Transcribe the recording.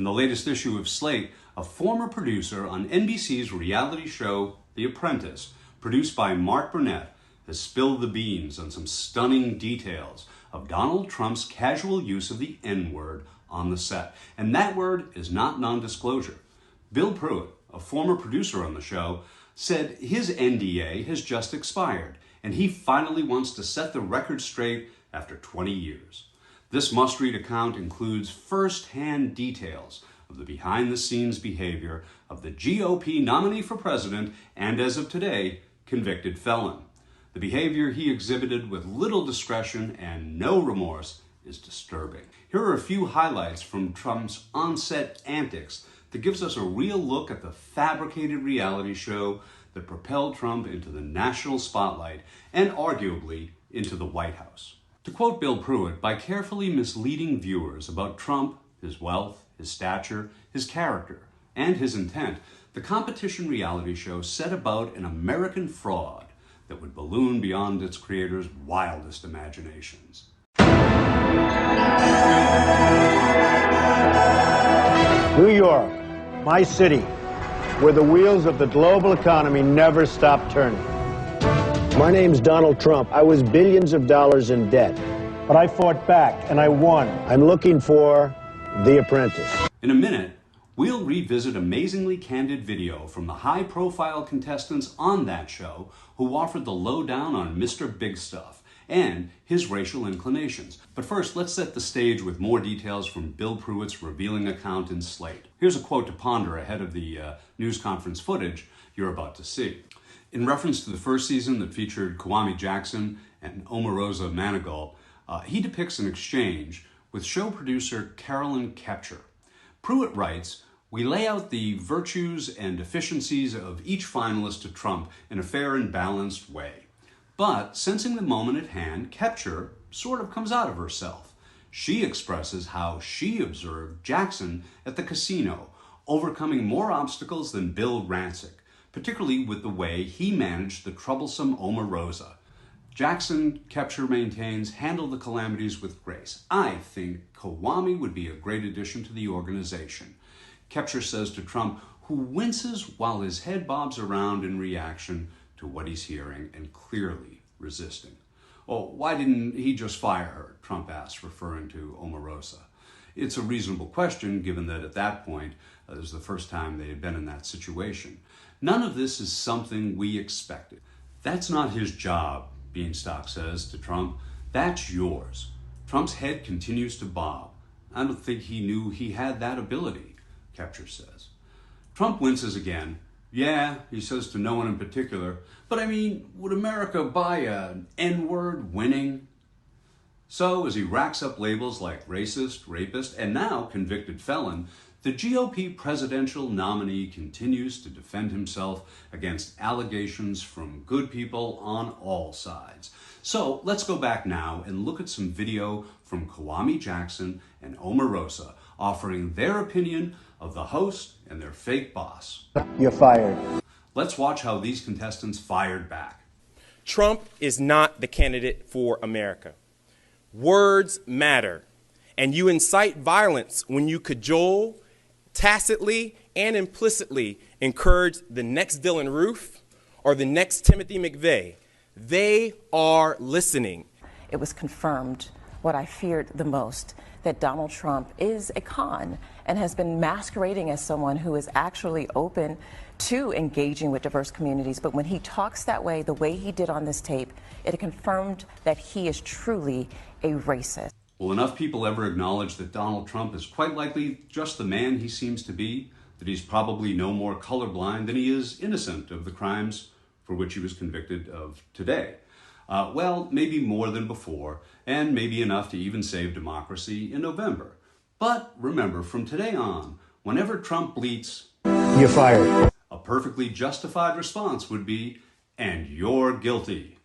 In the latest issue of Slate, a former producer on NBC's reality show, The Apprentice, produced by Mark Burnett, has spilled the beans on some stunning details of Donald Trump's casual use of the N-word on the set. And that word is not non-disclosure. Bill Pruitt, a former producer on the show, said his NDA has just expired, and he finally wants to set the record straight after 20 years. This must-read account includes first-hand details of the behind-the-scenes behavior of the GOP nominee for president and, as of today, convicted felon. The behavior he exhibited with little discretion and no remorse is disturbing. Here are a few highlights from Trump's on-set antics that gives us a real look at the fabricated reality show that propelled Trump into the national spotlight and arguably into the White House. To quote Bill Pruitt, by carefully misleading viewers about Trump, his wealth, his stature, his character, and his intent, the competition reality show set about an American fraud that would balloon beyond its creator's wildest imaginations. New York, my city, where the wheels of the global economy never stop turning. My name's Donald Trump. I was billions of dollars in debt. But I fought back, and I won. I'm looking for The Apprentice. In a minute, we'll revisit amazingly candid video from the high-profile contestants on that show who offered the lowdown on Mr. Big Stuff and his racial inclinations. But first, let's set the stage with more details from Bill Pruitt's revealing account in Slate. Here's a quote to ponder ahead of the news conference footage you're about to see. In reference to the first season that featured Kwame Jackson and Omarosa Manigault, he depicts an exchange with show producer Carolyn Kepcher. Pruitt writes, "We lay out the virtues and deficiencies of each finalist to Trump in a fair and balanced way. But, sensing the moment at hand, Kepcher sort of comes out of herself. She expresses how she observed Jackson at the casino, overcoming more obstacles than Bill Rancic, particularly with the way he managed the troublesome Omarosa. Jackson, Kepcher maintains, handled the calamities with grace. I think Kwame would be a great addition to the organization." Kepcher says to Trump, who winces while his head bobs around in reaction to what he's hearing and clearly resisting. "Oh, why didn't he just fire her?" Trump asks, referring to Omarosa. It's a reasonable question, given that at that point, it was the first time they had been in that situation. None of this is something we expected. "That's not his job," Beanstalk says to Trump. "That's yours." Trump's head continues to bob. "I don't think he knew he had that ability," Kepcher says. Trump winces again. "Yeah," he says to no one in particular, "but I mean, would America buy an N-word winning?" So, as he racks up labels like racist, rapist, and now convicted felon, the GOP presidential nominee continues to defend himself against allegations from good people on all sides. So let's go back now and look at some video from Kwame Jackson and Omarosa offering their opinion of the host and their fake boss. You're fired. Let's watch how these contestants fired back. Trump is not the candidate for America. Words matter, and you incite violence when you cajole, tacitly and implicitly encourage the next Dylann Roof or the next Timothy McVeigh. They are listening. It was confirmed what I feared the most, that Donald Trump is a con and has been masquerading as someone who is actually open to engaging with diverse communities. But when he talks that way, the way he did on this tape, it confirmed that he is truly a racist. Will enough people ever acknowledge that Donald Trump is quite likely just the man he seems to be, that he's probably no more colorblind than he is innocent of the crimes for which he was convicted of today? Well, maybe more than before, and maybe enough to even save democracy in November. But remember, from today on, whenever Trump bleats, "You're fired," a perfectly justified response would be, "And you're guilty."